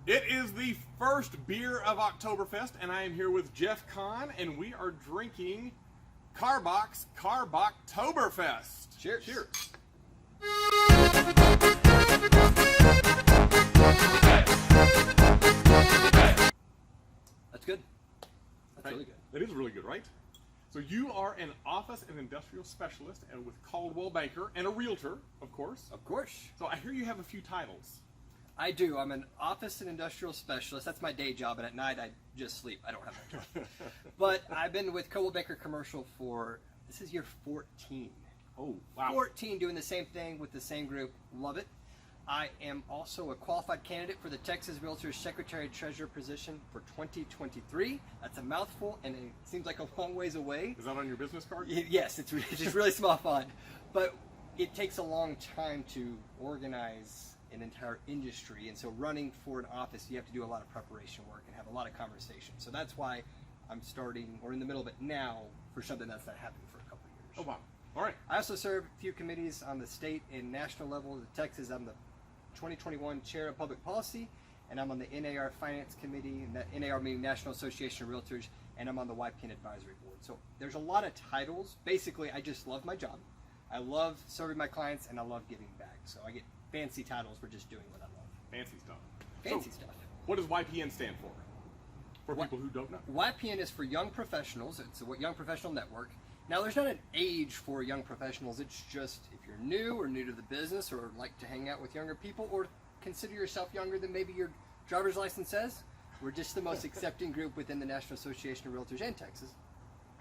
It is the first beer of Oktoberfest, and I am here with Jef Conn, and we are drinking Karbach's Karbachtoberfest. Cheers. Cheers. That's good. That's really good. It is really good, right? So you are an office and industrial specialist and with Coldwell Banker and a realtor, of course. Of course. So I hear you have a few titles. I do. I'm an office and industrial specialist. That's my day job, and at night I just sleep. I don't have that job. But I've been with Coldwell Banker Commercial for, this is year 14. Oh, wow. 14 doing the same thing with the same group. Love it. I am also a qualified candidate for the Texas REALTORS Secretary Treasurer position for 2023. That's a mouthful, and it seems like a long ways away. Is that on your business card? Yes, it's just really small font. But it takes a long time to organize an entire industry, and so running for an office, you have to do a lot of preparation work and have a lot of conversation. So that's why I'm starting, or in the middle of it now, for something that's not happening for a couple of years. Oh, wow. All right. I also serve a few committees on the state and national level. In Texas, I'm the 2021 Chair of Public Policy, and I'm on the NAR Finance Committee, and that NAR meaning National Association of Realtors, and I'm on the YPN Advisory Board. So there's a lot of titles. Basically, I just love my job. I love serving my clients, and I love giving back. So I get fancy titles for just doing what I love. Fancy stuff. Fancy stuff. What does YPN stand for? For people who don't know. YPN is for Young Professionals. It's a Young Professional Network. Now, there's not an age for young professionals. It's just if you're new or new to the business or like to hang out with younger people or consider yourself younger than maybe your driver's license says, we're just the most accepting group within the National Association of Realtors in Texas.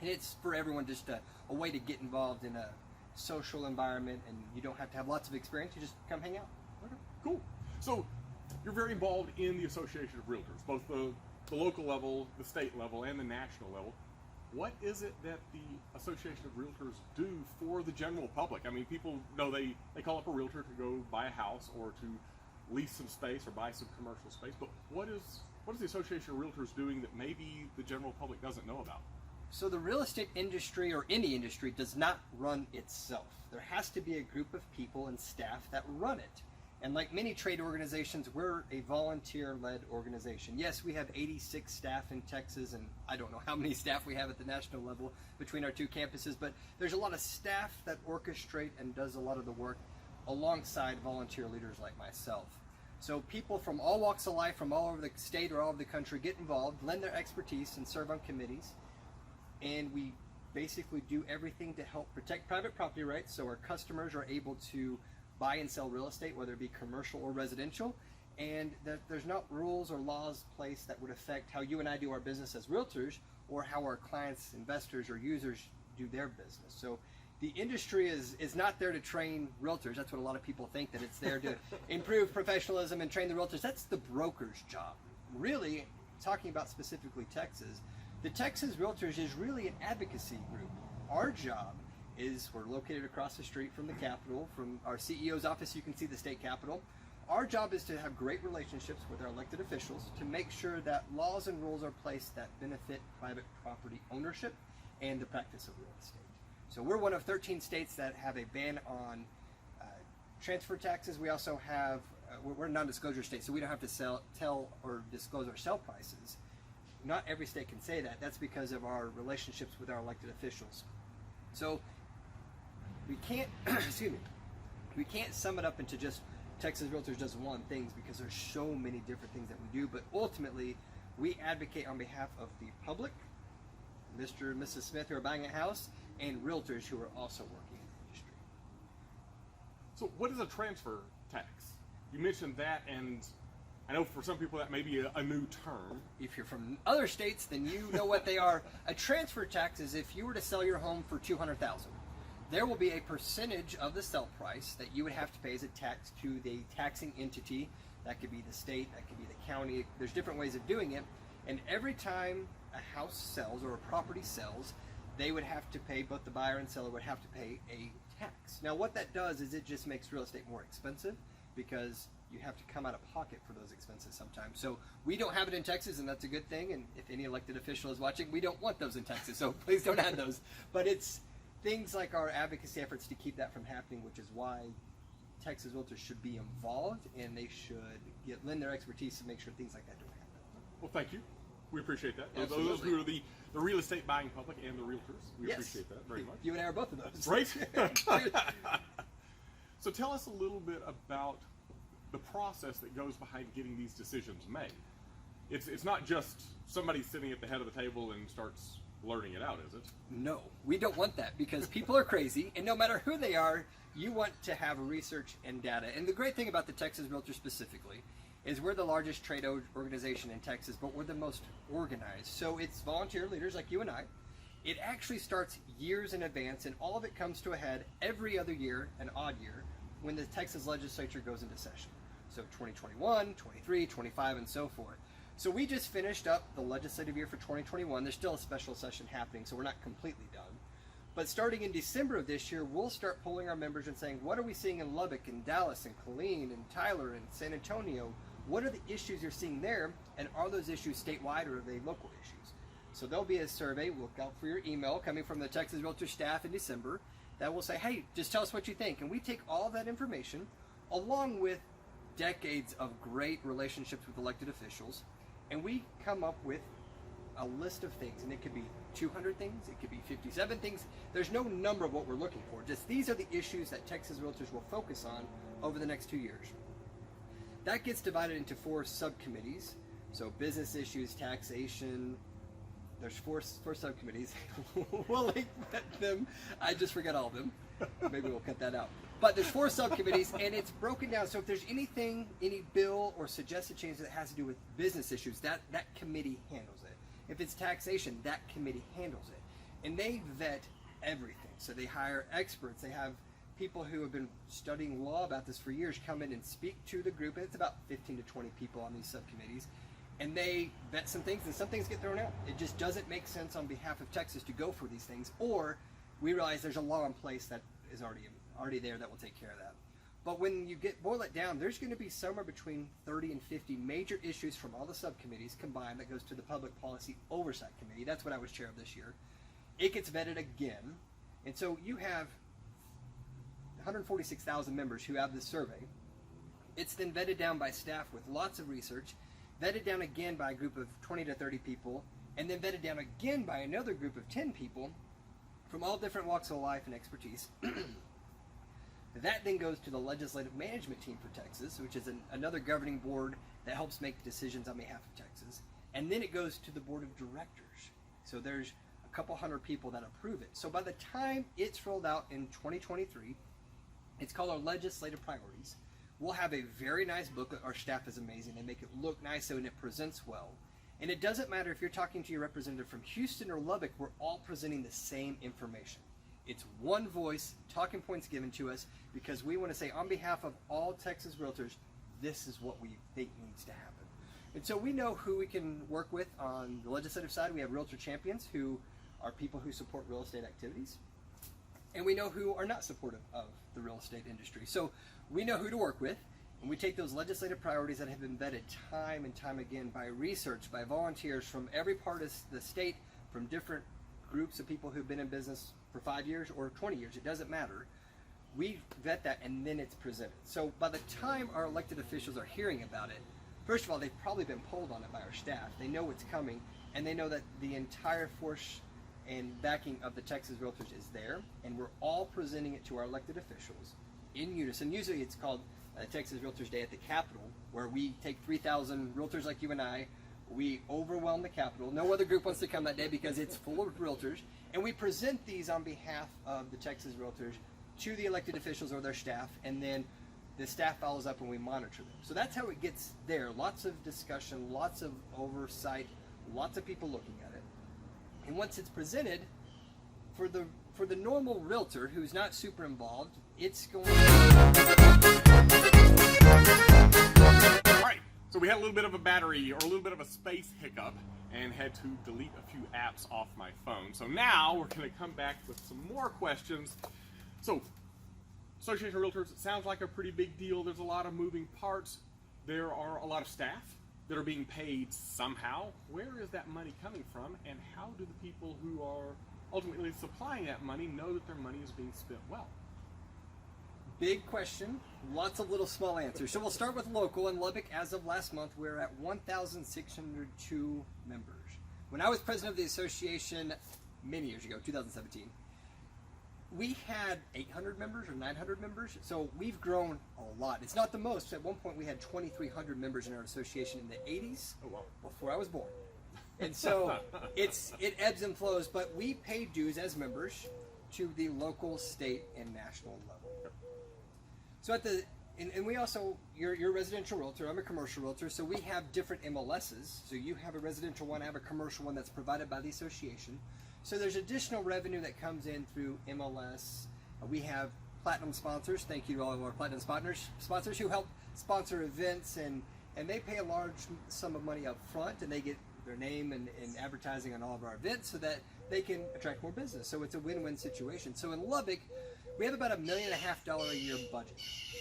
And it's for everyone, just a way to get involved in a social environment, and you don't have to have lots of experience. You just come hang out. Okay, cool. So you're very involved in the Association of Realtors, both the local level, the state level, and the national level. What is it that the Association of Realtors do for the general public? I mean, people know they call up a realtor to go buy a house or to lease some space or buy some commercial space, but what is the Association of Realtors doing that maybe the general public doesn't know about? So the real estate industry, or any industry, does not run itself. There has to be a group of people and staff that run it. And like many trade organizations, we're a volunteer-led organization. Yes, we have 86 staff in Texas, and I don't know how many staff we have at the national level between our two campuses, but there's a lot of staff that orchestrate and does a lot of the work alongside volunteer leaders like myself. So people from all walks of life, from all over the state or all over the country, get involved, lend their expertise, and serve on committees. And we basically do everything to help protect private property rights so our customers are able to buy and sell real estate, whether it be commercial or residential, and that there's not rules or laws placed that would affect how you and I do our business as realtors or how our clients, investors, or users do their business. So the industry is not there to train realtors. That's what a lot of people think, that it's there to improve professionalism and train the realtors. That's the broker's job. Really, talking about specifically Texas, the Texas Realtors is really an advocacy group. Our job is, we're located across the street from the Capitol, from our CEO's office. You can see the state Capitol. Our job is to have great relationships with our elected officials to make sure that laws and rules are placed that benefit private property ownership and the practice of real estate. So we're one of 13 states that have a ban on transfer taxes. We also have, we're a non-disclosure state, so we don't have to tell or disclose our sale prices. Not every state can say that. That's because of our relationships with our elected officials. So we can't, excuse me, we can't sum it up into just Texas Realtors does one thing, because there's so many different things that we do, but ultimately we advocate on behalf of the public, Mr. and Mrs. Smith who are buying a house, and realtors who are also working in the industry. So what is a transfer tax? You mentioned that, and I know for some people that may be a new term. If you're from other states, then you know what they are. A transfer tax is if you were to sell your home for $200,000. There will be a percentage of the sell price that you would have to pay as a tax to the taxing entity. That could be the state, that could be the county. There's different ways of doing it. And every time a house sells or a property sells, they would have to pay, both the buyer and seller would have to pay a tax. Now what that does is it just makes real estate more expensive, because you have to come out of pocket for those expenses sometimes. So we don't have it in Texas, and that's a good thing. And if any elected official is watching, we don't want those in Texas, so please don't add those. But it's things like our advocacy efforts to keep that from happening, which is why Texas Realtors should be involved, and they should lend their expertise to make sure things like that don't happen. Well, thank you. We appreciate that. Absolutely. Those who are the real estate buying public and the realtors, we Yes. appreciate that very much. You and I are both of those. Right? So tell us a little bit about the process that goes behind getting these decisions made. It's not just somebody sitting at the head of the table and starts blurting it out, is it? No, we don't want that, because people are crazy, and no matter who they are, you want to have research and data. And the great thing about the Texas Realtors specifically is we're the largest trade organization in Texas, but we're the most organized. So it's volunteer leaders like you and I. It actually starts years in advance, and all of it comes to a head every other year, an odd year, when the Texas legislature goes into session. So 2021, 23, 25, and so forth. So we just finished up the legislative year for 2021. There's still a special session happening, so we're not completely done. But starting in December of this year, we'll start polling our members and saying, what are we seeing in Lubbock and Dallas and Killeen and Tyler and San Antonio? What are the issues you're seeing there? And are those issues statewide, or are they local issues? So there'll be a survey. Look out for your email coming from the Texas Realtor staff in December that will say, hey, just tell us what you think. And we take all that information along with decades of great relationships with elected officials, and we come up with a list of things. And it could be 200 things, it could be 57 things. There's no number of what we're looking for. Just these are the issues that Texas Realtors will focus on over the next 2 years. That gets divided into 4 subcommittees. So business issues, taxation. There's four subcommittees. We'll link them. I just forgot all of them. Maybe we'll cut that out. But there's 4 subcommittees, and it's broken down. So if there's anything, any bill or suggested change that has to do with business issues, that committee handles it. If it's taxation, that committee handles it. And they vet everything. So they hire experts. They have people who have been studying law about this for years come in and speak to the group. And it's about 15 to 20 people on these subcommittees. And they vet some things, and some things get thrown out. It just doesn't make sense on behalf of Texas to go for these things. Or we realize there's a law in place that is already there that will take care of that. But when you boil it down, there's going to be somewhere between 30 and 50 major issues from all the subcommittees combined that goes to the Public Policy Oversight Committee. That's what I was chair of this year. It gets vetted again. And so you have 146,000 members who have this survey. It's then vetted down by staff with lots of research, vetted down again by a group of 20 to 30 people, and then vetted down again by another group of 10 people from all different walks of life and expertise. That then goes to the legislative management team for Texas, which is another governing board that helps make decisions on behalf of Texas. And then it goes to the board of directors. So there's a couple hundred people that approve it. So by the time it's rolled out in 2023, it's called our legislative priorities. We'll have a very nice booklet. Our staff is amazing. They make it look nice so and it presents well. And it doesn't matter if you're talking to your representative from Houston or Lubbock, we're all presenting the same information. It's one voice, talking points given to us, because we want to say on behalf of all Texas Realtors, this is what we think needs to happen. And so we know who we can work with on the legislative side. We have Realtor champions who are people who support real estate activities. And we know who are not supportive of the real estate industry. So we know who to work with, and we take those legislative priorities that have been vetted time and time again by research, by volunteers from every part of the state, from different groups of people who've been in business for 5 years or 20 years, it doesn't matter. We vet that and then it's presented. So by the time our elected officials are hearing about it, first of all, they've probably been polled on it by our staff. They know what's coming, and they know that the entire force and backing of the Texas Realtors is there, and we're all presenting it to our elected officials in unison. Usually it's called Texas Realtors Day at the Capitol, where we take 3,000 realtors like you and I, we overwhelm the Capitol. No other group wants to come that day because it's full of realtors, and we present these on behalf of the Texas Realtors to the elected officials or their staff, and then the staff follows up and we monitor them. So that's how it gets there. Lots of discussion, lots of oversight, lots of people looking at it. And once it's presented, for the normal realtor who's not super involved, it's going Alright, so we had a little bit of a battery or a little bit of a space hiccup and had to delete a few apps off my phone. So now we're going to come back with some more questions. So, Association of Realtors, it sounds like a pretty big deal. There's a lot of moving parts. There are a lot of staff that are being paid somehow. Where is that money coming from, and how do the people who are ultimately supplying that money know that their money is being spent well? Big question, lots of little small answers. So we'll start with local. In Lubbock, as of last month, we're at 1,602 members. When I was president of the association many years ago, 2017, we had 800 members or 900 members. So we've grown a lot. It's not the most. At one point, we had 2,300 members in our association in the 80s, Oh, wow. before I was born. And so it ebbs and flows, but we pay dues as members to the local, state, and national level. So and we also, you're a residential realtor, I'm a commercial realtor, so we have different MLSs. So you have a residential one, I have a commercial one that's provided by the association. So there's additional revenue that comes in through MLS. We have platinum sponsors. Thank you to all of our platinum sponsors who help sponsor events, and they pay a large sum of money up front, and they get their name and advertising on all of our events so that they can attract more business. So it's a win-win situation. So in Lubbock, we have about $1.5 million a year budget.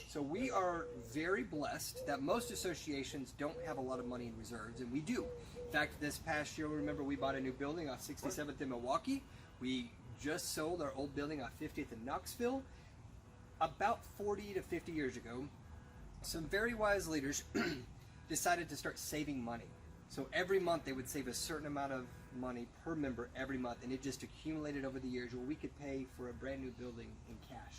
So we are very blessed that most associations don't have a lot of money in reserves, and we do. In fact, this past year, remember, we bought a new building off 67th in Milwaukee. We just sold our old building off 50th in Knoxville. About 40 to 50 years ago, some very wise leaders decided to start saving money. So every month they would save a certain amount of money per member every month, and it just accumulated over the years where we could pay for a brand new building in cash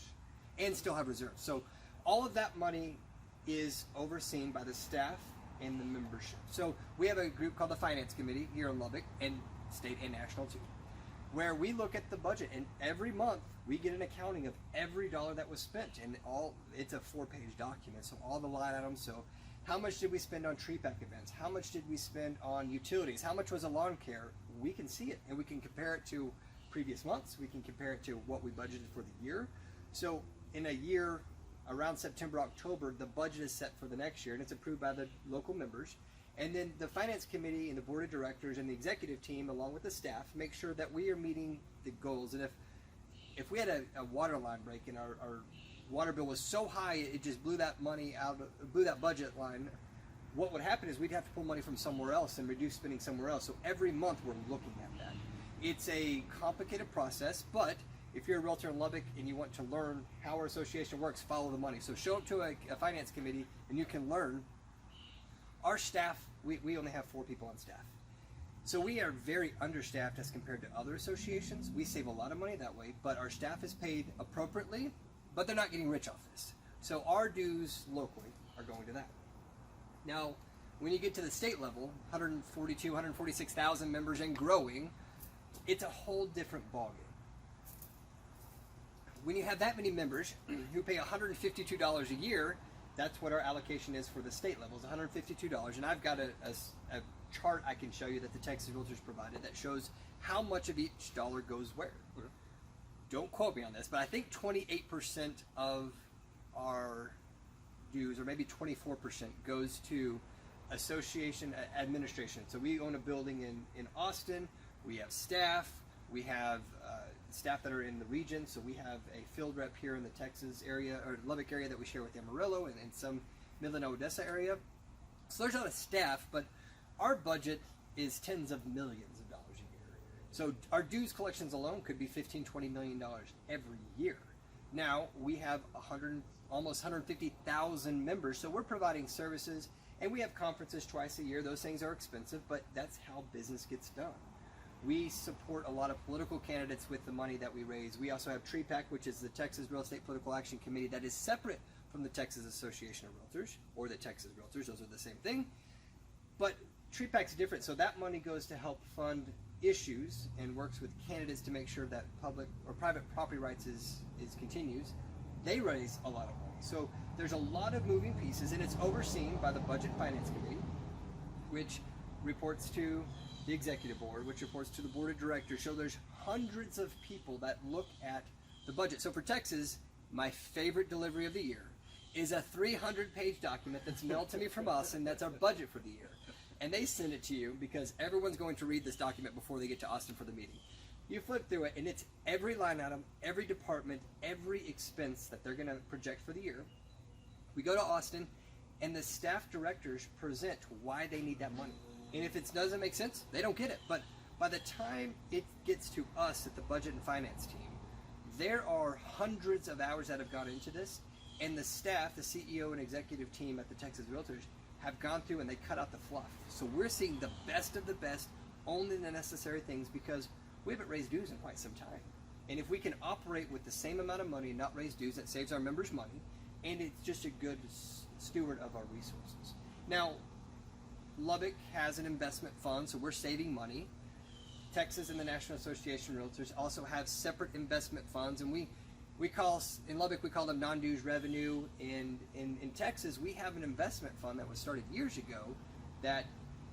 and still have reserves. So all of that money is overseen by the staff and the membership. So we have a group called the Finance Committee here in Lubbock, and state and national too, where we look at the budget, and every month we get an accounting of every dollar that was spent, and it's a 4-page document, so all the line items. So how much did we spend on tree pack events? How much did we spend on utilities? How much was a lawn care? We can see it, and we can compare it to previous months. We can compare it to what we budgeted for the year. So in a year, around September, October, the budget is set for the next year, and it's approved by the local members. And then the Finance Committee and the Board of Directors and the executive team, along with the staff, make sure that we are meeting the goals. And if we had a water line break and our water bill was so high it just blew that money out, blew that budget line, what would happen is we'd have to pull money from somewhere else and reduce spending somewhere else. So every month we're looking at that. It's a complicated process, but if you're a realtor in Lubbock and you want to learn how our association works, follow the money. So show up to a finance committee and you can learn. Our staff, we only have 4 people on staff. So we are very understaffed as compared to other associations. We save a lot of money that way, but our staff is paid appropriately, but they're not getting rich off this. So our dues locally are going to that. Now, when you get to the state level, 142, 146,000 members and growing, it's a whole different ballgame. When you have that many members who pay $152 a year, that's what our allocation is for the state level, is $152. And I've got a chart I can show you that the Texas Realtors provided that shows how much of each dollar goes where. Don't quote me on this, but I think 28% of our dues, or maybe 24%, goes to association administration. So we own a building in Austin. We have staff. We have staff that are in the region. So we have a field rep here in the Texas area, or Lubbock area, that we share with Amarillo and some Midland, Odessa area. So there's not a staff, but our budget is tens of millions of dollars a year. So our dues collections alone could be $15-20 million every year. Now we have almost 150,000 members, so we're providing services, and we have conferences twice a year. Those things are expensive, but that's how business gets done. We support a lot of political candidates with the money that we raise. We also have TREAPAC, which is the Texas Real Estate Political Action Committee, that is separate from the Texas Association of Realtors, or the Texas Realtors. Those are the same thing. But TREAPAC's different, so that money goes to help fund issues and works with candidates to make sure that public or private property rights is continues. They raise a lot of money. So there's a lot of moving pieces, and it's overseen by the Budget and Finance Committee, which reports to the Executive Board, which reports to the Board of Directors. So there's hundreds of people that look at the budget. So for Texas, my favorite delivery of the year is a 300-page document that's mailed to me from us, and that's our budget for the year. And they send it to you because everyone's going to read this document before they get to Austin for the meeting. You flip through it, and it's every line item, every department, every expense that they're going to project for the year. We go to Austin, and the staff directors present why they need that money. And if it doesn't make sense, they don't get it. But by the time it gets to us at the Budget and Finance team, there are hundreds of hours that have gone into this, And the staff, the CEO and executive team at the Texas Realtors have gone through and they cut out the fluff. So we're seeing the best of the best, only the necessary things, because we haven't raised dues in quite some time. And if we can operate with the same amount of money and not raise dues, that saves our members money, and it's just a good steward of our resources. Now, Lubbock has an investment fund, so we're saving money. Texas and the National Association of Realtors also have separate investment funds, and we call, in Lubbock, we call them non-dues revenue. In Texas, we have an investment fund that was started years ago that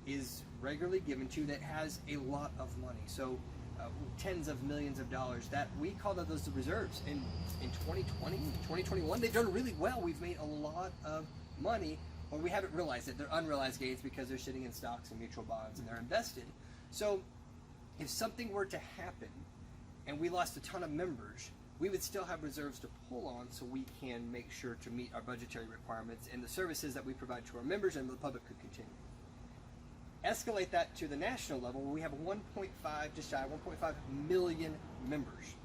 is regularly given to, that has a lot of money. So tens of millions of dollars that we call those the reserves. In 2020, 2021, they've done really well. We've made a lot of money, or we haven't realized it. They're unrealized gains because they're sitting in stocks and mutual bonds and they're invested. So if something were to happen and we lost a ton of members, we would still have reserves to pull on, so we can make sure to meet our budgetary requirements and the services that we provide to our members and the public could continue. Escalate that to the national level, where we have 1.5, just shy of 1.5 million members.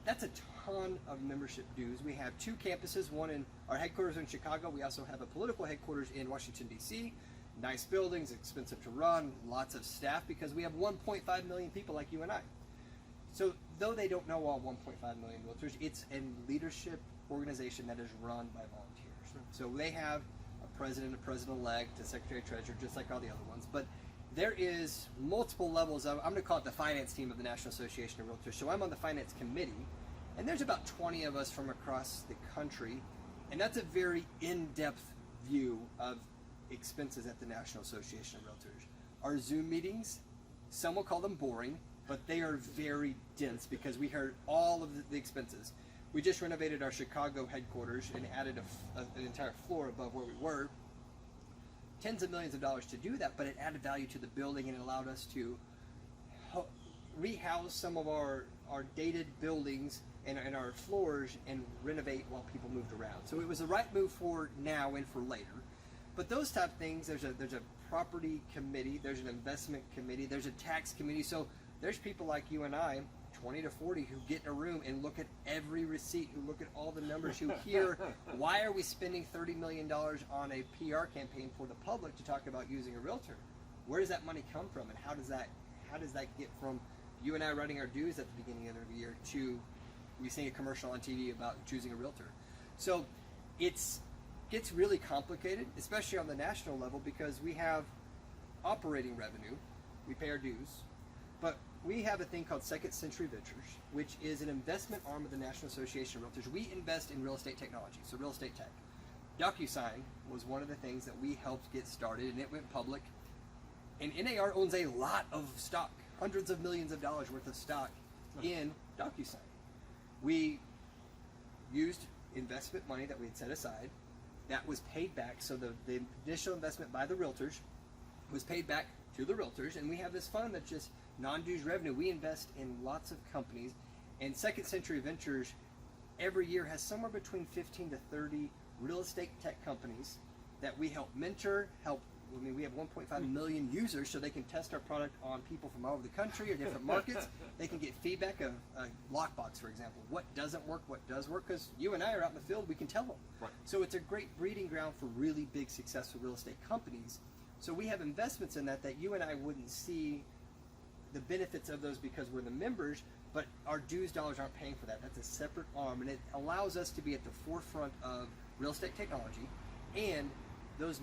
That's a ton of membership dues. We have 2 campuses, one in our headquarters in Chicago. We also have a political headquarters in Washington, D.C. Nice buildings, expensive to run, lots of staff, because we have 1.5 million people like you and I. So though they don't know all 1.5 million realtors, it's a leadership organization that is run by volunteers. So they have a president-elect, a secretary-treasurer, just like all the other ones. But there is multiple levels of, I'm going to call it the finance team of the National Association of Realtors. So I'm on the finance committee, and there's about 20 of us from across the country, and that's a very in-depth view of expenses at the National Association of Realtors. Our Zoom meetings, some will call them boring, but they are very dense because we heard all of the expenses. We just renovated our Chicago headquarters and added an entire floor above where we were. Tens of millions of dollars to do that, but it added value to the building and it allowed us to rehouse some of our dated buildings and our floors and renovate while people moved around. So it was the right move for now and for later. But those type of things, there's a property committee, there's an investment committee, there's a tax committee. So there's people like you and I, 20 to 40, who get in a room and look at every receipt, who look at all the numbers, who hear, why are we spending $30 million on a PR campaign for the public to talk about using a realtor? Where does that money come from, and how does that get from you and I writing our dues at the beginning of the year to we seeing a commercial on TV about choosing a realtor? So it gets really complicated, especially on the national level, because we have operating revenue, we pay our dues, but we have a thing called Second Century Ventures, which is an investment arm of the National Association of Realtors. We invest in real estate technology, so real estate tech. DocuSign was one of the things that we helped get started, and it went public. And NAR owns a lot of stock, hundreds of millions of dollars worth of stock in DocuSign. We used investment money that we had set aside that was paid back. So the initial investment by the realtors was paid back to the realtors, and we have this fund that's just non-dues revenue. We invest in lots of companies, and Second Century Ventures every year has somewhere between 15 to 30 real estate tech companies that we help mentor, we have 1.5 million users, so they can test our product on people from all over the country or different markets. They can get feedback of lockbox, for example. What doesn't work, what does work, because you and I are out in the field, we can tell them. Right. So it's a great breeding ground for really big, successful real estate companies. So we have investments in that you and I wouldn't see the benefits of those because we're the members, but our dues dollars aren't paying for that. That's a separate arm, and it allows us to be at the forefront of real estate technology, and those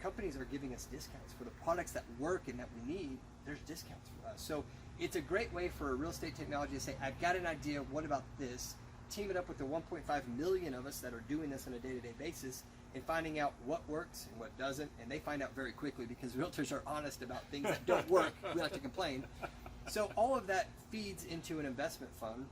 companies are giving us discounts for the products that work and that we need. There's discounts for us. So it's a great way for a real estate technology to say, I've got an idea, what about this? Team it up with the 1.5 million of us that are doing this on a day-to-day basis and finding out what works and what doesn't. And they find out very quickly because realtors are honest about things that don't work. We like to complain. So all of that feeds into an investment fund.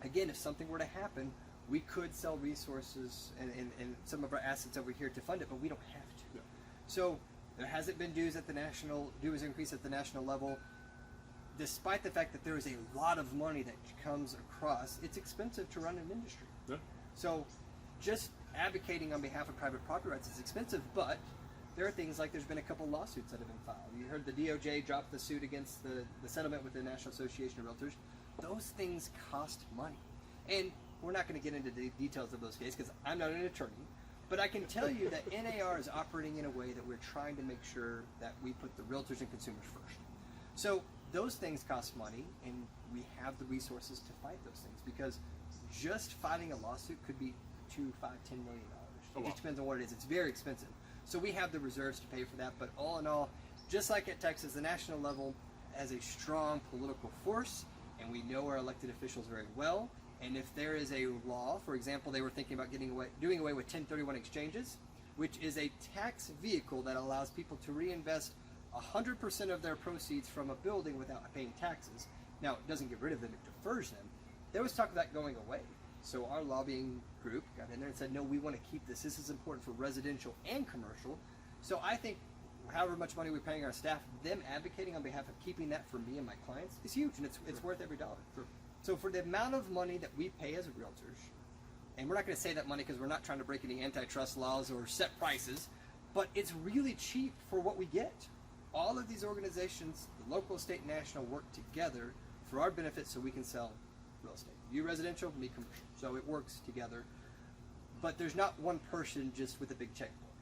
Again, if something were to happen, we could sell resources and some of our assets over here to fund it, but we don't have to. Yeah. So there hasn't been dues increase at the national level. Despite the fact that there is a lot of money that comes across, it's expensive to run an industry. Yeah. So just advocating on behalf of private property rights is expensive, but there are things like there's been a couple lawsuits that have been filed. You heard the DOJ drop the suit against the settlement with the National Association of Realtors. Those things cost money. And we're not going to get into the details of those cases because I'm not an attorney, but I can tell you that NAR is operating in a way that we're trying to make sure that we put the realtors and consumers first. So those things cost money, and we have the resources to fight those things, because just fighting a lawsuit could be $2, $5, $10 million. It just depends on what it is. It's very expensive. So we have the reserves to pay for that. But all in all, just like at Texas, the national level has a strong political force, and we know our elected officials very well. And if there is a law, for example, they were thinking about doing away with 1031 exchanges, which is a tax vehicle that allows people to reinvest 100% of their proceeds from a building without paying taxes. Now, it doesn't get rid of them, it defers them. There was talk of that going away. So our lobbying group got in there and said, no, we want to keep this. This is important for residential and commercial. So I think however much money we're paying our staff, them advocating on behalf of keeping that for me and my clients is huge, and it's worth every dollar. Sure. So for the amount of money that we pay as realtors, and we're not going to say that money because we're not trying to break any antitrust laws or set prices, but it's really cheap for what we get. All of these organizations, the local, state, and national, work together for our benefit so we can sell real estate. You residential, me commercial. So it works together. But there's not one person just with a big checkbook.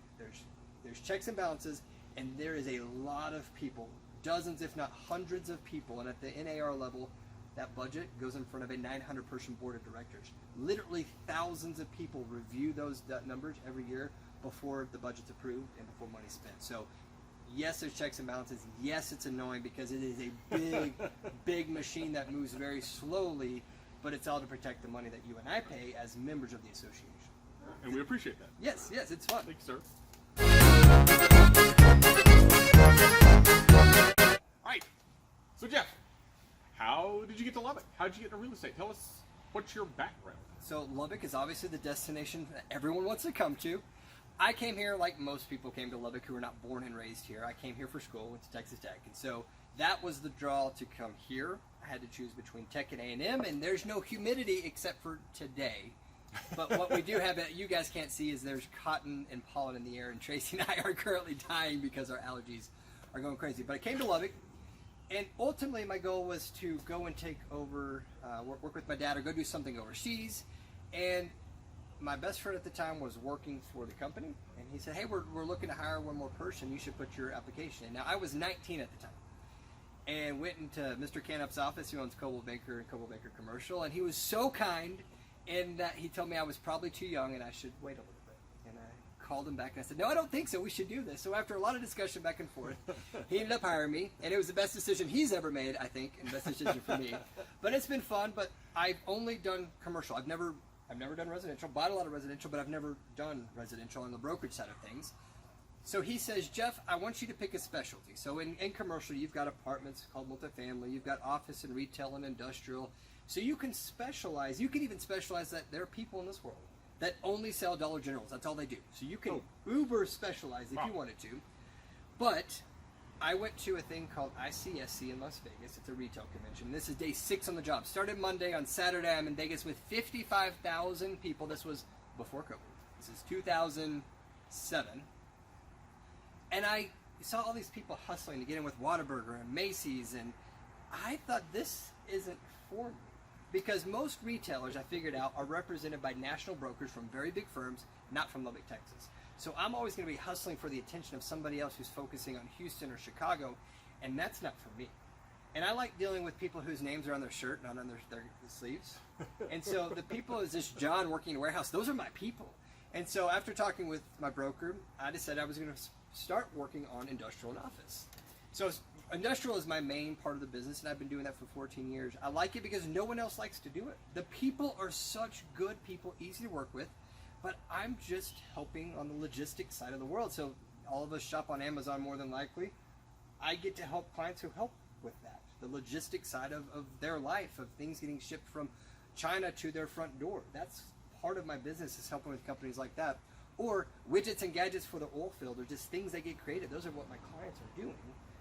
There's checks and balances, and there is a lot of people, dozens if not hundreds of people, and at the NAR level, that budget goes in front of a 900-person board of directors. Literally thousands of people review those numbers every year before the budget's approved and before money's spent. So yes, there's checks and balances. Yes, it's annoying because it is a big, big machine that moves very slowly, but it's all to protect the money that you and I pay as members of the association. And we appreciate that. Yes, it's fun. Thank you, sir. All right. So, Jeff, how did you get to Lubbock? How did you get into real estate? Tell us, what's your background? So Lubbock is obviously the destination that everyone wants to come to. I came here like most people came to Lubbock who were not born and raised here. I came here for school, went to Texas Tech, and so that was the draw to come here. I had to choose between Tech and A&M, and there's no humidity except for today. But what we do have that you guys can't see is there's cotton and pollen in the air, and Tracy and I are currently dying because our allergies are going crazy. But I came to Lubbock, and ultimately my goal was to go and take over, work with my dad or go do something overseas. And my best friend at the time was working for the company, and he said, hey, we're looking to hire one more person. You should put your application in. Now, I was 19 at the time, and went into Mr. Canup's office, who owns Coldwell Banker and Coldwell Banker Commercial, and he was so kind in that he told me I was probably too young and I should wait a little bit. And I called him back and I said, no, I don't think so. We should do this. So after a lot of discussion back and forth, he ended up hiring me, and it was the best decision he's ever made, I think, and the best decision for me. But it's been fun, but I've only done commercial. I've never done residential, bought a lot of residential, but I've never done residential on the brokerage side of things. So he says, Jeff, I want you to pick a specialty. So in commercial, you've got apartments called multifamily, you've got office and retail and industrial. So you can specialize, you can even specialize that there are people in this world that only sell Dollar Generals. That's all they do. So you can uber specialize if you wanted to. But I went to a thing called ICSC in Las Vegas. It's a retail convention. This is day 6 on the job. Started Monday. On Saturday, I'm in Vegas with 55,000 people. This was before COVID. This is 2007. And I saw all these people hustling to get in with Whataburger and Macy's, and I thought, this isn't for me. Because most retailers, I figured out, are represented by national brokers from very big firms, not from Lubbock, Texas. So I'm always going to be hustling for the attention of somebody else who's focusing on Houston or Chicago, and that's not for me. And I like dealing with people whose names are on their shirt, not on their sleeves. And so the people, is this John working in a warehouse, those are my people. And so after talking with my broker, I decided I was going to start working on industrial and office. So industrial is my main part of the business, and I've been doing that for 14 years. I like it because no one else likes to do it. The people are such good people, easy to work with, but I'm just helping on the logistics side of the world. So all of us shop on Amazon more than likely. I get to help clients who help with that, the logistics side of their life, of things getting shipped from China to their front door. That's part of my business, is helping with companies like that. Or widgets and gadgets for the oil field, or just things that get created. Those are what my clients are doing.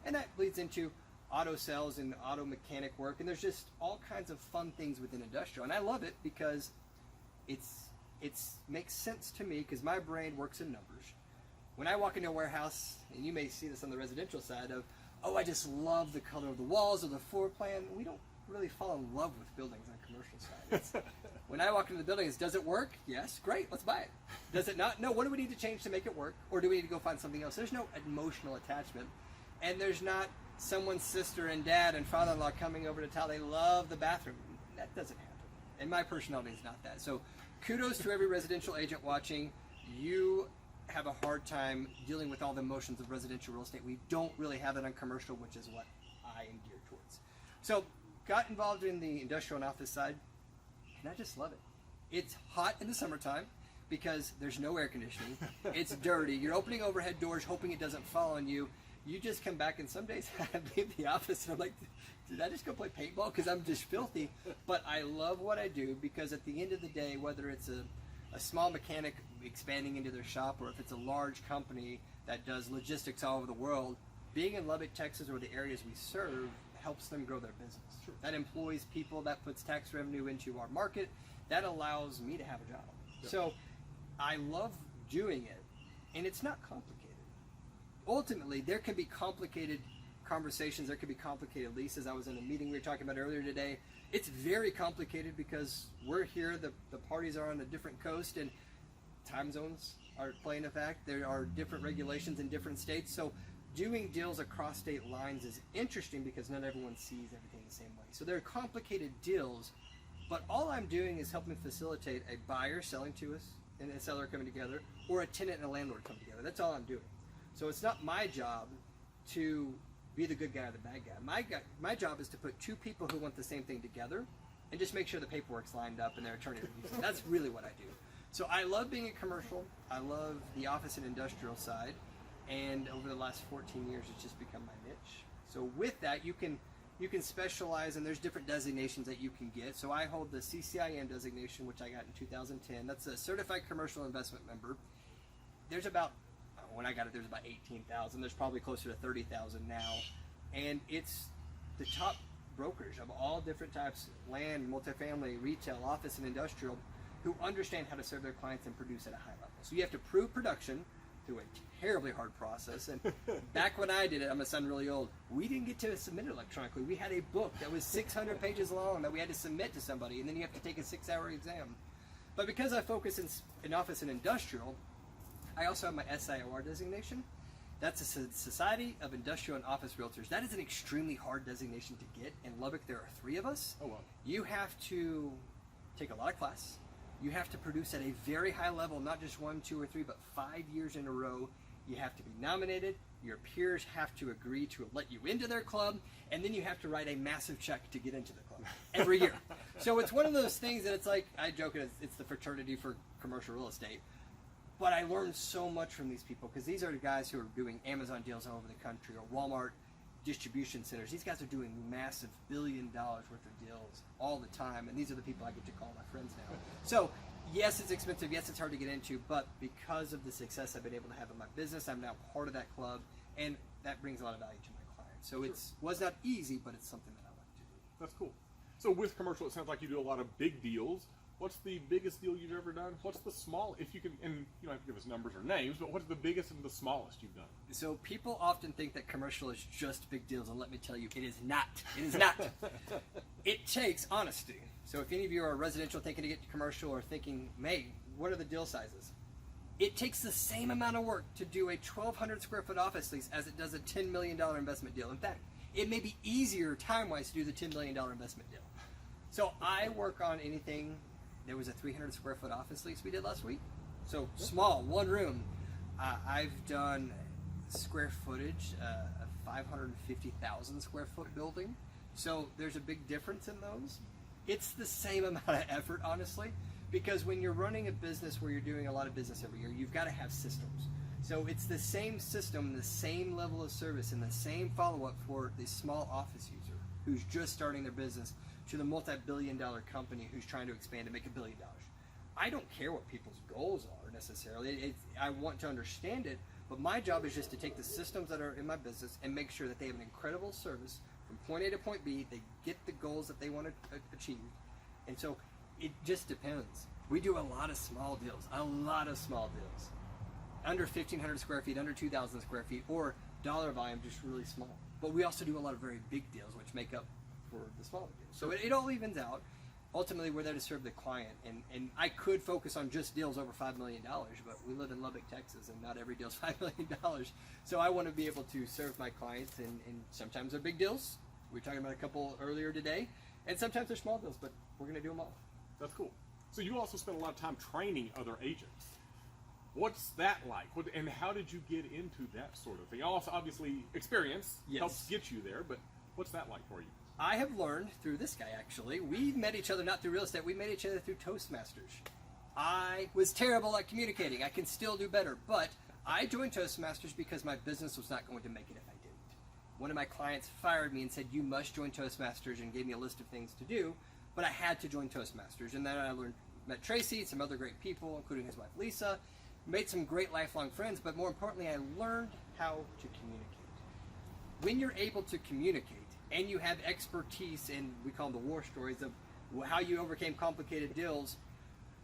And that bleeds into auto sales and auto mechanic work, and there's just all kinds of fun things within industrial. And I love it because it makes sense to me, because my brain works in numbers. When I walk into a warehouse, and you may see this on the residential side of, oh, I just love the color of the walls or the floor plan. We don't really fall in love with buildings on the commercial side. When I walk into the building, does it work? Yes, great, let's buy it. Does it not? No, what do we need to change to make it work? Or do we need to go find something else? There's no emotional attachment. And there's not someone's sister and dad and father-in-law coming over to tell they love the bathroom. That doesn't happen. And my personality is not that. So kudos to every residential agent watching. You have a hard time dealing with all the emotions of residential real estate. We don't really have that on commercial, which is what I am geared towards. So got involved in the industrial and office side, and I just love it. It's hot in the summertime because there's no air conditioning. It's dirty. You're opening overhead doors hoping it doesn't fall on you. You just come back, and some days I leave the office and I'm like, did I just go play paintball? Because I'm just filthy. But I love what I do because at the end of the day, whether it's a small mechanic expanding into their shop or if it's a large company that does logistics all over the world, being in Lubbock, Texas, or the areas we serve helps them grow their business. Sure. That employs people, that puts tax revenue into our market, that allows me to have a job. Yep. So I love doing it, and it's not complicated. Ultimately, there can be complicated conversations, there could be complicated leases. I was in a meeting we were talking about earlier today. It's very complicated because we're here, the parties are on a different coast, and time zones are playing a fact. There are different regulations in different states. So doing deals across state lines is interesting because not everyone sees everything the same way. So they're complicated deals, but all I'm doing is helping facilitate a buyer selling to us and a seller coming together, or a tenant and a landlord coming together. That's all I'm doing. So it's not my job to be the good guy or the bad guy. My job is to put two people who want the same thing together and just make sure the paperwork's lined up and their attorney reviews it. That's really what I do. So I love being a commercial. I love the office and industrial side. And over the last 14 years, it's just become my niche. So with that, you can specialize, and there's different designations that you can get. So I hold the CCIM designation, which I got in 2010. That's a Certified Commercial Investment Member. There's about, when I got it, there's about 18,000. There's probably closer to 30,000 now. And it's the top brokers of all different types, land, multifamily, retail, office, and industrial, who understand how to serve their clients and produce at a high level. So you have to prove production through a terribly hard process. And back when I did it, I'm gonna sound really old, we didn't get to submit it electronically. We had a book that was 600 pages long that we had to submit to somebody, and then you have to take a 6-hour exam. But because I focus in office and industrial, I also have my SIOR designation. That's a Society of Industrial and Office Realtors. That is an extremely hard designation to get. In Lubbock, there are 3 of us. Oh, wow. You have to take a lot of class. You have to produce at a very high level, not just 1, 2, or 3, but 5 years in a row. You have to be nominated. Your peers have to agree to let you into their club, and then you have to write a massive check to get into the club every year. So it's one of those things that it's like, I joke, it's the fraternity for commercial real estate. But I learned so much from these people because these are the guys who are doing Amazon deals all over the country or Walmart distribution centers. These guys are doing massive $1 billion worth of deals all the time, and these are the people I get to call my friends now. So yes, it's expensive. Yes, it's hard to get into, but because of the success I've been able to have in my business, I'm now part of that club, and that brings a lot of value to my clients. So it was not easy, but it's something that I like to do. That's cool. So with commercial, it sounds like you do a lot of big deals. What's the biggest deal you've ever done? What's the small, if you can, and you don't have to give us numbers or names, but what's the biggest and the smallest you've done? So people often think that commercial is just big deals, and let me tell you, it is not. It is not. It takes honesty. So if any of you are residential thinking to get to commercial or thinking, May, what are the deal sizes? It takes the same amount of work to do a 1,200 square foot office lease as it does a $10 million investment deal. In fact, it may be easier time-wise to do the $10 million investment deal. So I work on anything. There was a 300 square foot office lease we did last week. So small, one room. I've done square footage, a 550,000 square foot building. So there's a big difference in those. It's the same amount of effort, honestly, because when you're running a business where you're doing a lot of business every year, you've got to have systems. So it's the same system, the same level of service, and the same follow-up for the small office user who's just starting their business to the multi-billion-dollar company who's trying to expand to make $1 billion. I don't care what people's goals are necessarily. I want to understand it, but my job is just to take the systems that are in my business and make sure that they have an incredible service from point A to point B. They get the goals that they want to achieve. And so it just depends. We do a lot of small deals, under 1,500 square feet, under 2,000 square feet, or dollar volume, just really small. But we also do a lot of very big deals, which make up for the smaller deals. So it all evens out. Ultimately, we're there to serve the client, and I could focus on just deals over $5 million, but we live in Lubbock, Texas, and not every deal's $5 million. So I want to be able to serve my clients, and sometimes they're big deals. We were talking about a couple earlier today, and sometimes they're small deals, but we're going to do them all. That's cool. So you also spend a lot of time training other agents. What's that like? And how did you get into that sort of thing? Also, obviously, experience helps get you there, but what's that like for you? I have learned through this guy, actually. We met each other not through real estate. We met each other through Toastmasters. I was terrible at communicating. I can still do better, but I joined Toastmasters because my business was not going to make it if I didn't. One of my clients fired me and said, you must join Toastmasters, and gave me a list of things to do, but I had to join Toastmasters. And then I met Tracy, some other great people, including his wife Lisa, made some great lifelong friends, but more importantly, I learned how to communicate. When you're able to communicate, and you have expertise in, we call them the war stories, of how you overcame complicated deals,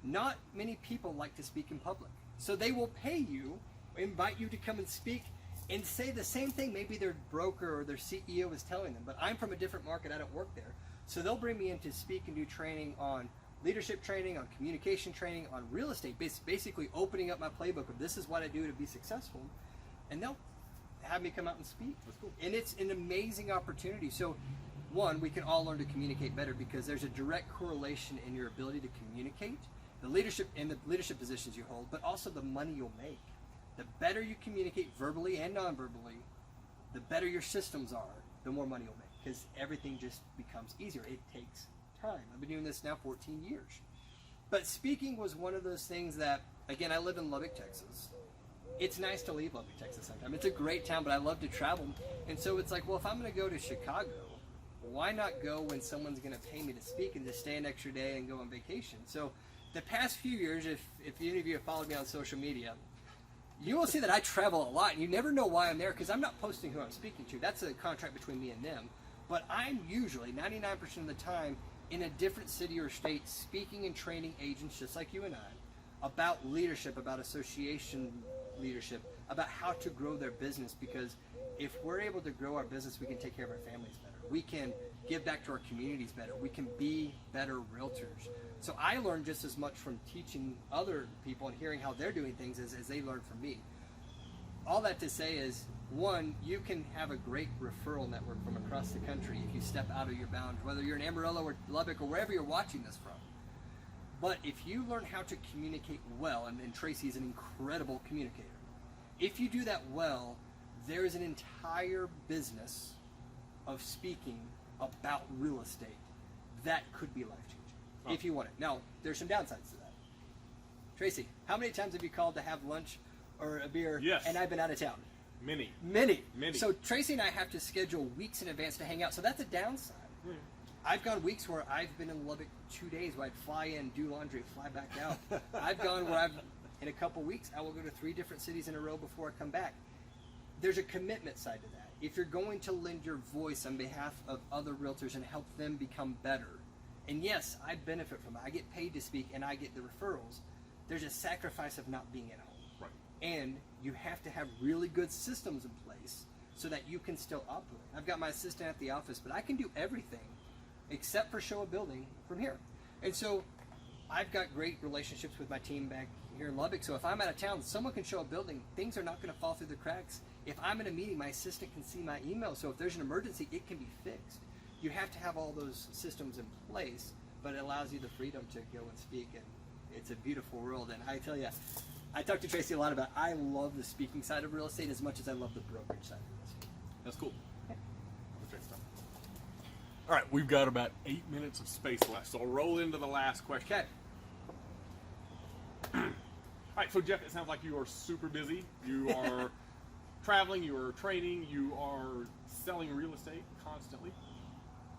not many people like to speak in public. So they will pay you, invite you to come and speak, and say the same thing maybe their broker or their CEO is telling them. But I'm from a different market, I don't work there. So they'll bring me in to speak and do training on leadership training, on communication training, on real estate, basically opening up my playbook of this is what I do to be successful. And they'll have me come out and speak. That's cool. And it's an amazing opportunity. So one, we can all learn to communicate better because there's a direct correlation in your ability to communicate, the leadership and the leadership positions you hold, but also the money you'll make. The better you communicate verbally and non-verbally, the better your systems are, the more money you'll make, because everything just becomes easier. It takes time. I've been doing this now 14 years. But speaking was one of those things that, again, I live in Lubbock, Texas. It's nice to leave Lubbock, Texas sometimes. It's a great town, but I love to travel. And so it's like, well, if I'm going to go to Chicago, why not go when someone's going to pay me to speak and just stay an extra day and go on vacation? So the past few years, if any of you have followed me on social media, you will see that I travel a lot, and you never know why I'm there because I'm not posting who I'm speaking to. That's a contract between me and them. But I'm usually, 99% of the time, in a different city or state speaking and training agents just like you and I about leadership, about association leadership, about how to grow their business, because if we're able to grow our business, we can take care of our families better. We can give back to our communities better. We can be better realtors. So I learned just as much from teaching other people and hearing how they're doing things as they learn from me. All that to say is, one, you can have a great referral network from across the country if you step out of your bounds, whether you're in Amarillo or Lubbock or wherever you're watching this from. But if you learn how to communicate well, and Tracy is an incredible communicator, if you do that well, there is an entire business of speaking about real estate that could be life-changing, if you want it. Now, there's some downsides to that. Tracy, how many times have you called to have lunch or a beer, and I've been out of town? Many. So Tracy and I have to schedule weeks in advance to hang out, so that's a downside. I've gone weeks where I've been in Lubbock 2 days where I'd fly in, do laundry, fly back out. I've gone where in a couple weeks, I will go to 3 different cities in a row before I come back. There's a commitment side to that. If you're going to lend your voice on behalf of other realtors and help them become better, and yes, I benefit from it. I get paid to speak and I get the referrals. There's a sacrifice of not being at home. Right. And you have to have really good systems in place so that you can still operate. I've got my assistant at the office, but I can do everything except for show a building from here. And so I've got great relationships with my team back here in Lubbock. So if I'm out of town, someone can show a building. Things are not going to fall through the cracks. If I'm in a meeting, my assistant can see my email. So if there's an emergency, it can be fixed. You have to have all those systems in place, but it allows you the freedom to go and speak. And it's a beautiful world. And I tell you, I talk to Tracy a lot about, I love the speaking side of real estate as much as I love the brokerage side of real estate. That's cool. All right, we've got about 8 minutes of space left, so I'll roll into the last question. Okay. All right, so Jeff, it sounds like you are super busy. You are traveling, you are training, you are selling real estate constantly.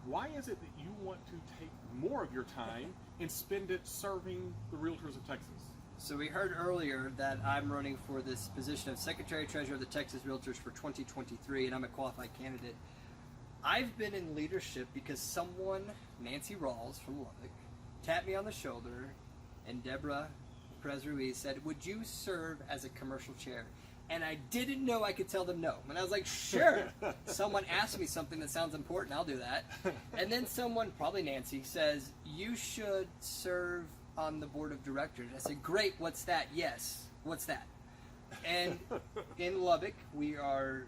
Why is it that you want to take more of your time and spend it serving the realtors of Texas? So we heard earlier that I'm running for this position of Secretary Treasurer of the Texas Realtors for 2023, and I'm a qualified candidate. I've been in leadership because someone, Nancy Rawls from Lubbock, tapped me on the shoulder, and Deborah Perez Ruiz said, would you serve as a commercial chair? And I didn't know I could tell them no. And I was like, sure. Someone asked me something that sounds important, I'll do that. And then someone, probably Nancy, says, you should serve on the board of directors. I said, great, what's that? Yes, what's that? And in Lubbock, we are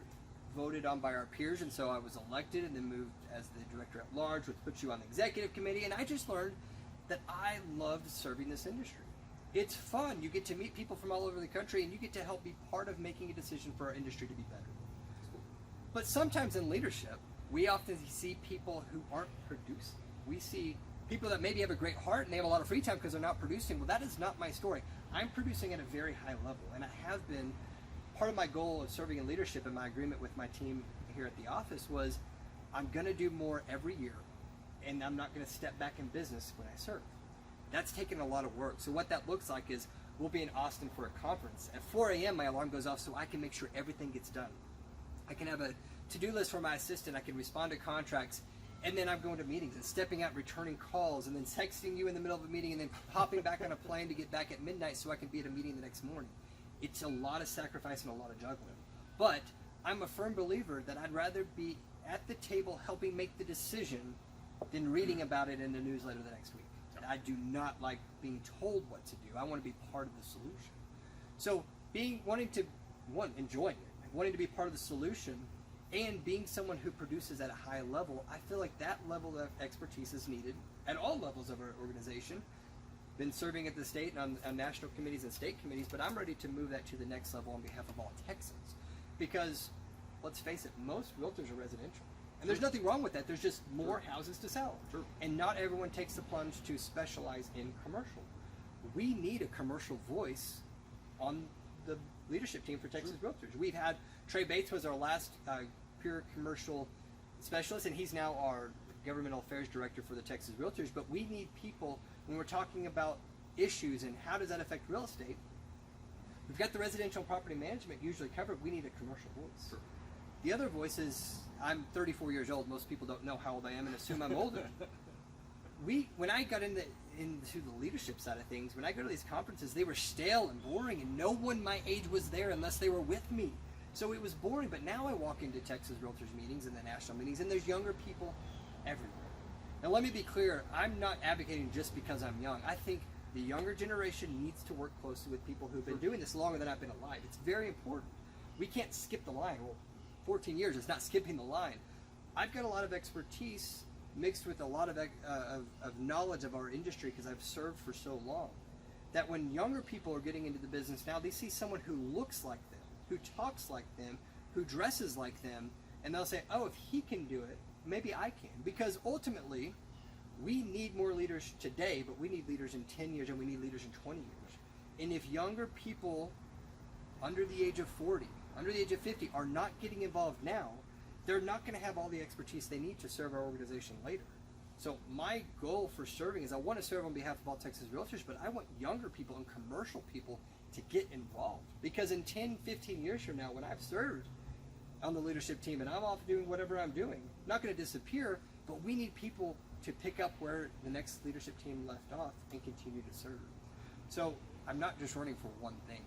voted on by our peers, and so I was elected and then moved as the director at large, which puts you on the executive committee, and I just learned that I loved serving this industry. It's fun. You get to meet people from all over the country, and you get to help be part of making a decision for our industry to be better. But sometimes in leadership, we often see people who aren't producing. We see people that maybe have a great heart and they have a lot of free time because they're not producing. Well, that is not my story. I'm producing at a very high level, and I have been. Part of my goal of serving in leadership and my agreement with my team here at the office was I'm going to do more every year, and I'm not going to step back in business when I serve. That's taken a lot of work. So what that looks like is we'll be in Austin for a conference. At 4 a.m. my alarm goes off so I can make sure everything gets done. I can have a to-do list for my assistant. I can respond to contracts, and then I'm going to meetings and stepping out, returning calls, and then texting you in the middle of a meeting, and then hopping back on a plane to get back at midnight so I can be at a meeting the next morning. It's a lot of sacrifice and a lot of juggling. But I'm a firm believer that I'd rather be at the table helping make the decision than reading about it in the newsletter the next week. I do not like being told what to do. I want to be part of the solution. So wanting to be part of the solution and being someone who produces at a high level, I feel like that level of expertise is needed at all levels of our organization. Been serving at the state and on national committees and state committees, but I'm ready to move that to the next level on behalf of all Texans. Because, let's face it, most realtors are residential. And there's nothing wrong with that. There's just more houses to sell. Sure. And not everyone takes the plunge to specialize in commercial. We need a commercial voice on the leadership team for Texas Realtors. We've had Trey Bates was our last pure commercial specialist, and he's now our governmental affairs director for the Texas Realtors. But we need people when we're talking about issues and how does that affect real estate. We've got the residential property management usually covered. We need a commercial voice. Sure. The other voice is, I'm 34 years old. Most people don't know how old I am and assume I'm older. When I got into the leadership side of things, when I go to these conferences, they were stale and boring, and no one my age was there unless they were with me. So it was boring, but now I walk into Texas Realtors meetings and the national meetings, and there's younger people everywhere. Now let me be clear, I'm not advocating just because I'm young. I think the younger generation needs to work closely with people who've been doing this longer than I've been alive. It's very important. We can't skip the line. Well, 14 years is not skipping the line. I've got a lot of expertise mixed with a lot of knowledge of our industry because I've served for so long, that when younger people are getting into the business now, they see someone who looks like them, who talks like them, who dresses like them, and they'll say, oh, if he can do it, maybe I can. Because ultimately, we need more leaders today, but we need leaders in 10 years and we need leaders in 20 years. And if younger people under the age of 40, under the age of 50 are not getting involved now, they're not going to have all the expertise they need to serve our organization later. So my goal for serving is I want to serve on behalf of all Texas Realtors, but I want younger people and commercial people to get involved. Because in 10, 15 years from now, when I've served on the leadership team and I'm off doing whatever I'm doing, I'm not going to disappear, but we need people to pick up where the next leadership team left off and continue to serve. So I'm not just running for one thing.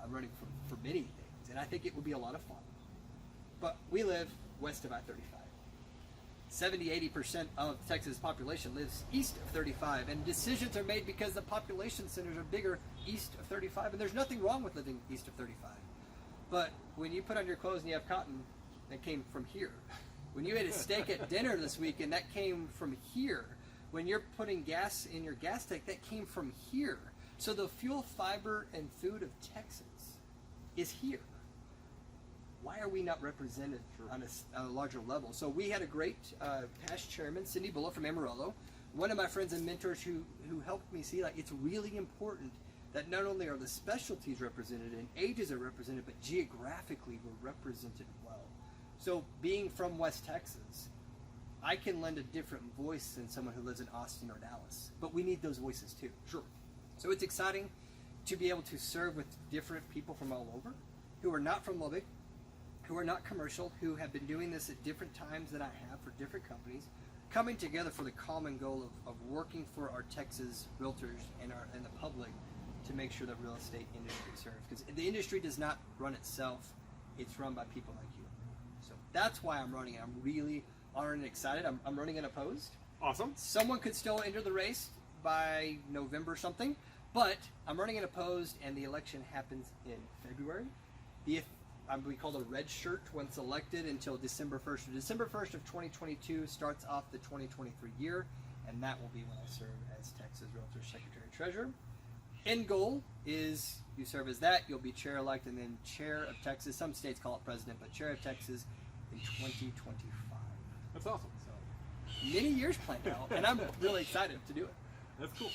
I'm running for many things, and I think it would be a lot of fun. But we live west of I-35. 70-80% of Texas population lives east of 35, and decisions are made because the population centers are bigger east of 35, and there's nothing wrong with living east of 35. But when you put on your clothes and you have cotton, that came from here. When you ate a steak at dinner this weekend, that came from here. When you're putting gas in your gas tank, that came from here. So the fuel, fiber, and food of Texas is here. Why are we not represented on a larger level? So we had a great past chairman, Cindy Bullock from Amarillo, one of my friends and mentors who helped me see like it's really important that not only are the specialties represented and ages are represented, but geographically we're represented well. So being from West Texas, I can lend a different voice than someone who lives in Austin or Dallas, but we need those voices too. Sure. So it's exciting to be able to serve with different people from all over, who are not from Lubbock, who are not commercial, who have been doing this at different times than I have for different companies, coming together for the common goal of working for our Texas realtors and the public to make sure the real estate industry serves. Because the industry does not run itself. It's run by people like you. So that's why I'm running it. I'm really honored and excited. I'm running unopposed. Awesome. Someone could still enter the race by November or something, but I'm running unopposed, and the election happens in February. We call a red shirt once elected until December 1st. So December 1st of 2022 starts off the 2023 year, and that will be when I serve as Texas REALTOR Secretary and Treasurer. End goal is you serve as that, you'll be chair-elect, and then chair of Texas. Some states call it president, but chair of Texas in 2025. That's awesome. So many years planned out, and I'm really excited to do it. That's cool.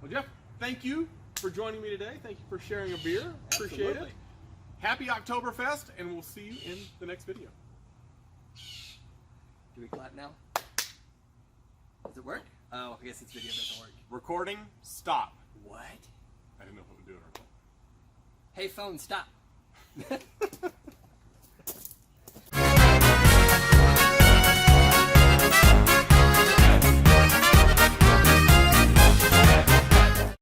Well, Jeff, thank you for joining me today. Thank you for sharing a beer. Appreciate Absolutely. it. Happy Oktoberfest, and we'll see you in the next video. Do we clap now? Does it work? Oh, I guess this video doesn't work. Recording, stop. What? I didn't know if it would do it or not. Hey phone, stop.